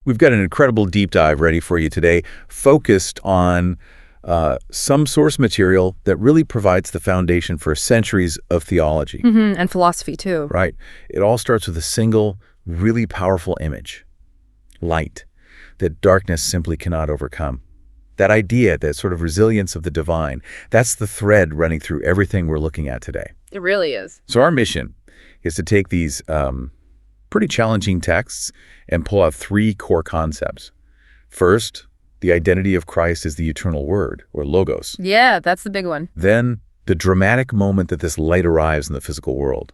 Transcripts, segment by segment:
We've got an incredible deep dive ready for you today, focused on some source material that really provides the foundation for centuries of theology. And philosophy, too. Right. It all starts with a single, really powerful image: light, that darkness simply cannot overcome. That idea, that sort of resilience of the divine, that's the thread running through everything we're looking at today. It really is. So our mission is to take these pretty challenging texts and pull out three core concepts. First, the identity of Christ as the eternal word, or logos. Yeah, that's the big one. Then, the dramatic moment that this light arrives in the physical world.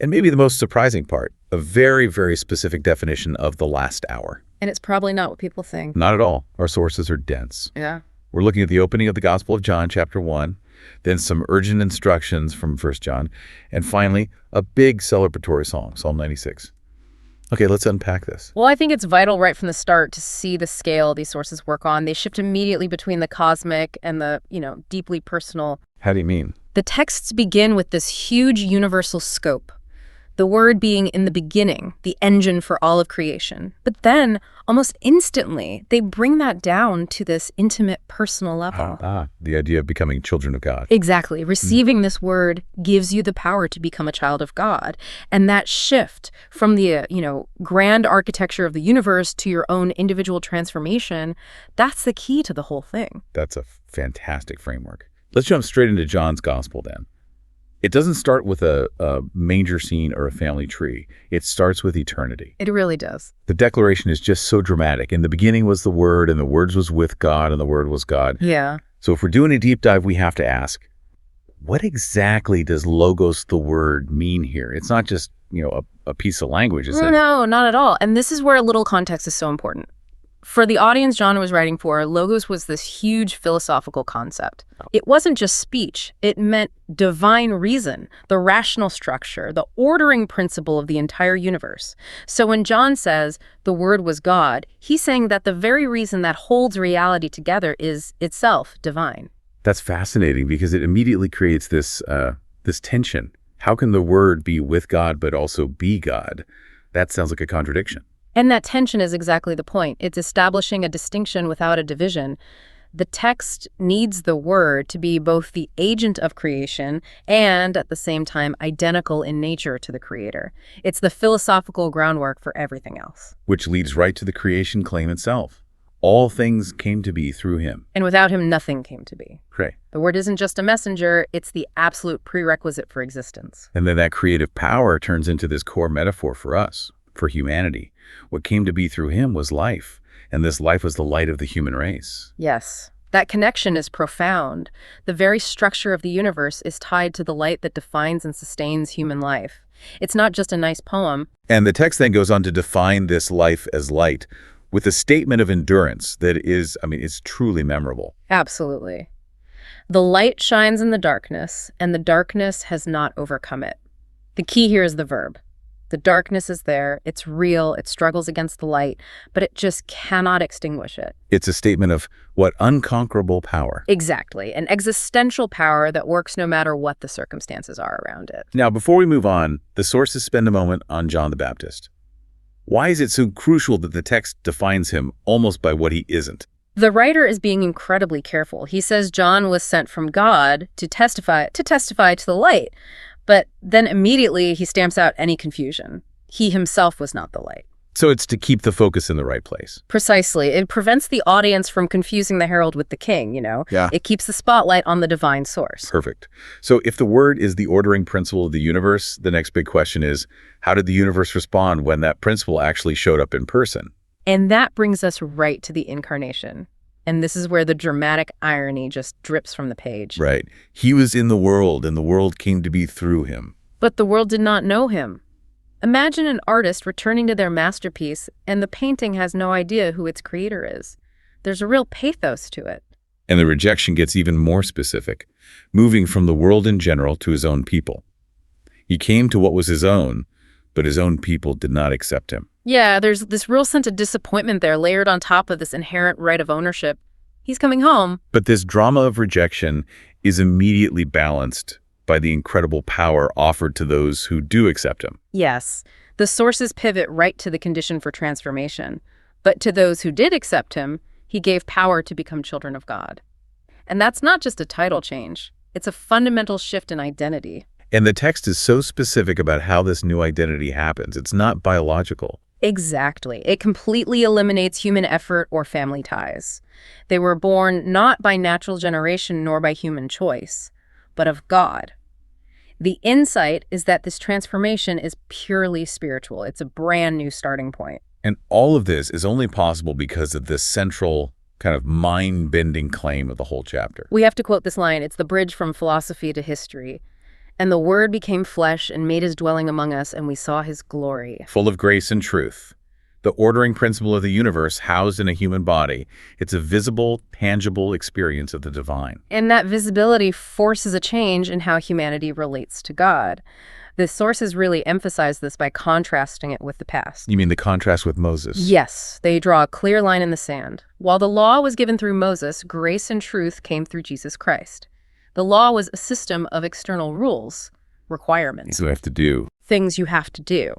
And maybe the most surprising part, a very, very specific definition of the last hour. And it's probably not what people think. Not at all. Our sources are dense. Yeah. We're looking at the opening of the Gospel of John, chapter 1, then some urgent instructions from 1 John, and finally, a big celebratory song, Psalm 96. Okay, let's unpack this. Well, I think it's vital right from the start to see the scale these sources work on. They shift immediately between the cosmic and the, deeply personal. How do you mean? The texts begin with this huge universal scope, the Word being in the beginning, the engine for all of creation. But then, almost instantly, they bring that down to this intimate, personal level. The idea of becoming children of God. Exactly. Receiving this Word gives you the power to become a child of God. And that shift from the, grand architecture of the universe to your own individual transformation, that's the key to the whole thing. That's a fantastic framework. Let's jump straight into John's Gospel then. It doesn't start with a manger scene or a family tree. It starts with eternity. It really does. The declaration is just so dramatic. In the beginning was the Word, and the Word was with God, and the Word was God. Yeah. So if we're doing a deep dive, we have to ask, what exactly does logos, the word, mean here? It's not just, a piece of language, is it? No, not at all. And this is where a little context is so important. For the audience John was writing for, logos was this huge philosophical concept. It wasn't just speech. It meant divine reason, the rational structure, the ordering principle of the entire universe. So when John says the Word was God, he's saying that the very reason that holds reality together is itself divine. That's fascinating because it immediately creates this tension. How can the Word be with God but also be God? That sounds like a contradiction. And that tension is exactly the point. It's establishing a distinction without a division. The text needs the Word to be both the agent of creation and, at the same time, identical in nature to the Creator. It's the philosophical groundwork for everything else. Which leads right to the creation claim itself. All things came to be through him. And without him, nothing came to be. Right. The Word isn't just a messenger, it's the absolute prerequisite for existence. And then that creative power turns into this core metaphor for us, for humanity. What came to be through him was life, and this life was the light of the human race. Yes. That connection is profound. The very structure of the universe is tied to the light that defines and sustains human life. It's not just a nice poem. And the text then goes on to define this life as light with a statement of endurance that is, it's truly memorable. Absolutely. The light shines in the darkness, and the darkness has not overcome it. The key here is the verb. The darkness is there, it's real, it struggles against the light, but it just cannot extinguish it. It's a statement of what? Unconquerable power. Exactly, an existential power that works no matter what the circumstances are around it. Now, before we move on, the sources spend a moment on John the Baptist. Why is it so crucial that the text defines him almost by what he isn't? The writer is being incredibly careful. He says John was sent from God to testify to the light. But then immediately he stamps out any confusion. He himself was not the light. So it's to keep the focus in the right place. Precisely. It prevents the audience from confusing the herald with the king, Yeah. It keeps the spotlight on the divine source. Perfect. So if the Word is the ordering principle of the universe, the next big question is, how did the universe respond when that principle actually showed up in person? And that brings us right to the incarnation. And this is where the dramatic irony just drips from the page. Right. He was in the world, and the world came to be through him. But the world did not know him. Imagine an artist returning to their masterpiece, and the painting has no idea who its creator is. There's a real pathos to it. And the rejection gets even more specific, moving from the world in general to his own people. He came to what was his own, but his own people did not accept him. Yeah, there's this real sense of disappointment there, layered on top of this inherent right of ownership. He's coming home. But this drama of rejection is immediately balanced by the incredible power offered to those who do accept him. Yes, the sources pivot right to the condition for transformation. But to those who did accept him, he gave power to become children of God. And that's not just a title change. It's a fundamental shift in identity. And the text is so specific about how this new identity happens. It's not biological. Exactly. It completely eliminates human effort or family ties. They were born not by natural generation nor by human choice, but of God. The insight is that this transformation is purely spiritual. It's a brand new starting point. And all of this is only possible because of this central kind of mind-bending claim of the whole chapter. We have to quote this line. It's the bridge from philosophy to history. And the Word became flesh and made his dwelling among us, and we saw his glory. Full of grace and truth. The ordering principle of the universe housed in a human body. It's a visible, tangible experience of the divine. And that visibility forces a change in how humanity relates to God. The sources really emphasize this by contrasting it with the past. You mean the contrast with Moses? Yes, they draw a clear line in the sand. While the law was given through Moses, grace and truth came through Jesus Christ. The law was a system of external rules, requirements. Things we have to do. Things you have to do.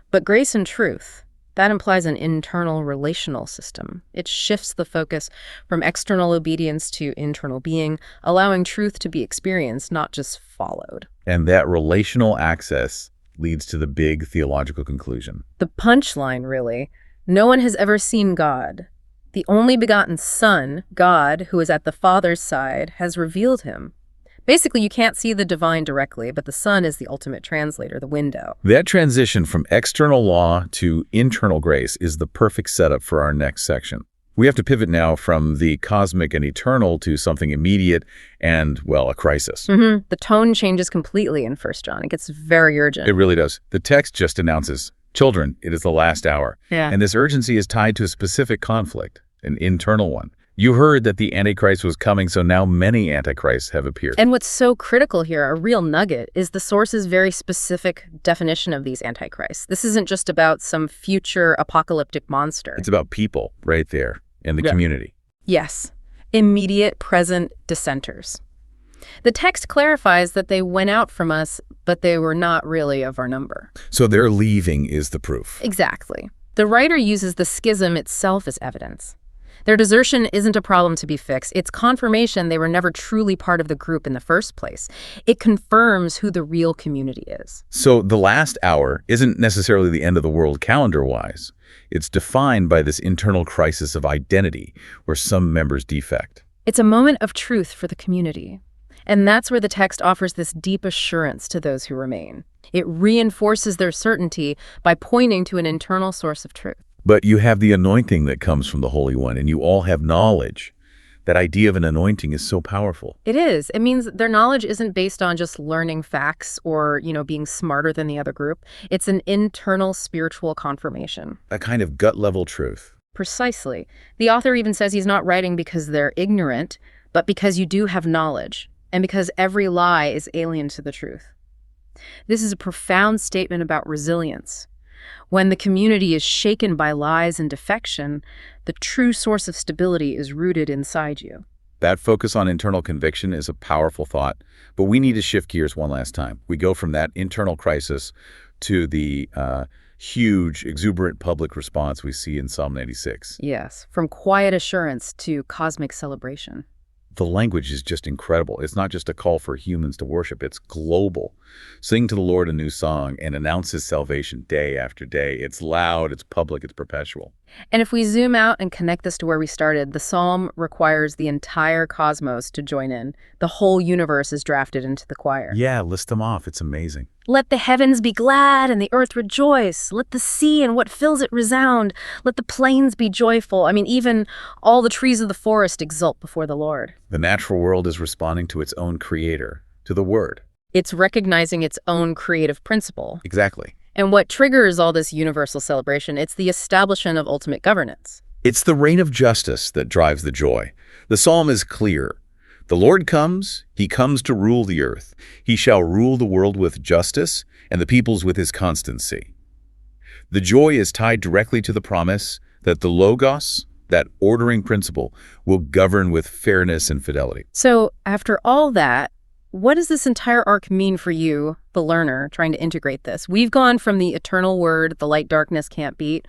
But grace and truth, that implies an internal relational system. It shifts the focus from external obedience to internal being, allowing truth to be experienced, not just followed. And that relational access leads to the big theological conclusion. The punchline, really. No one has ever seen God. The only begotten Son, God, who is at the Father's side, has revealed him. Basically, you can't see the divine directly, but the Son is the ultimate translator, the window. That transition from external law to internal grace is the perfect setup for our next section. We have to pivot now from the cosmic and eternal to something immediate and, well, a crisis. The tone changes completely in 1 John. It gets very urgent. It really does. The text just announces, children, it is the last hour. Yeah. And this urgency is tied to a specific conflict, an internal one. You heard that the Antichrist was coming, so now many Antichrists have appeared. And what's so critical here, a real nugget, is the source's very specific definition of these Antichrists. This isn't just about some future apocalyptic monster. It's about people right there in the community. Yes, immediate present dissenters. The text clarifies that they went out from us, but they were not really of our number. So their leaving is the proof. Exactly. The writer uses the schism itself as evidence. Their desertion isn't a problem to be fixed. It's confirmation they were never truly part of the group in the first place. It confirms who the real community is. So the last hour isn't necessarily the end of the world calendar-wise. It's defined by this internal crisis of identity where some members defect. It's a moment of truth for the community. And that's where the text offers this deep assurance to those who remain. It reinforces their certainty by pointing to an internal source of truth. But you have the anointing that comes from the Holy One, and you all have knowledge. That idea of an anointing is so powerful. It is. It means their knowledge isn't based on just learning facts or, being smarter than the other group. It's an internal spiritual confirmation. A kind of gut-level truth. Precisely. The author even says he's not writing because they're ignorant, but because you do have knowledge, and because every lie is alien to the truth. This is a profound statement about resilience. When the community is shaken by lies and defection, the true source of stability is rooted inside you. That focus on internal conviction is a powerful thought, but we need to shift gears one last time. We go from that internal crisis to the huge, exuberant public response we see in Psalm 96. Yes, from quiet assurance to cosmic celebration. The language is just incredible. It's not just a call for humans to worship, it's global. Sing to the Lord a new song and announce his salvation day after day. It's loud, it's public, it's perpetual. And if we zoom out and connect this to where we started, the psalm requires the entire cosmos to join in. The whole universe is drafted into the choir. Yeah, list them off. It's amazing. Let the heavens be glad and the earth rejoice. Let the sea and what fills it resound. Let the plains be joyful. Even all the trees of the forest exult before the Lord. The natural world is responding to its own creator, to the Word. It's recognizing its own creative principle. Exactly. And what triggers all this universal celebration, it's the establishment of ultimate governance. It's the reign of justice that drives the joy. The psalm is clear. The Lord comes, he comes to rule the earth. He shall rule the world with justice and the peoples with his constancy. The joy is tied directly to the promise that the Logos, that ordering principle, will govern with fairness and fidelity. So after all that, what does this entire arc mean for you, the learner, trying to integrate this? We've gone from the eternal word, the light darkness can't beat,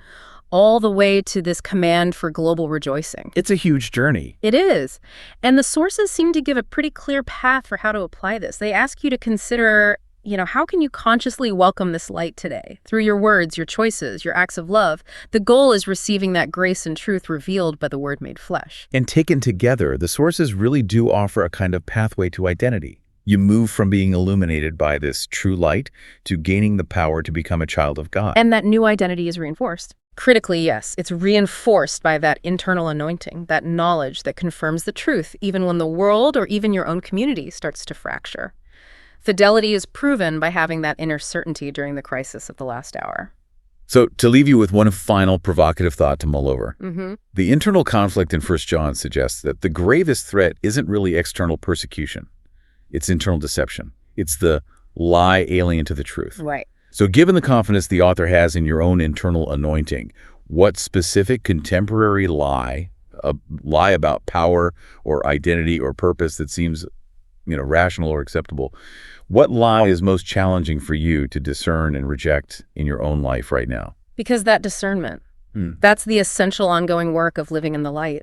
all the way to this command for global rejoicing. It's a huge journey. It is. And the sources seem to give a pretty clear path for how to apply this. They ask you to consider, how can you consciously welcome this light today? Through your words, your choices, your acts of love. The goal is receiving that grace and truth revealed by the Word made flesh. And taken together, the sources really do offer a kind of pathway to identity. You move from being illuminated by this true light to gaining the power to become a child of God. And that new identity is reinforced. Critically, yes, it's reinforced by that internal anointing, that knowledge that confirms the truth, even when the world or even your own community starts to fracture. Fidelity is proven by having that inner certainty during the crisis of the last hour. So, to leave you with one final provocative thought to mull over, Mm-hmm. the internal conflict in 1 John suggests that the gravest threat isn't really external persecution. It's internal deception. It's the lie alien to the truth. Right. So given the confidence the author has in your own internal anointing, what specific contemporary lie, a lie about power or identity or purpose that seems, rational or acceptable, what lie is most challenging for you to discern and reject in your own life right now? Because that discernment, that's the essential ongoing work of living in the light.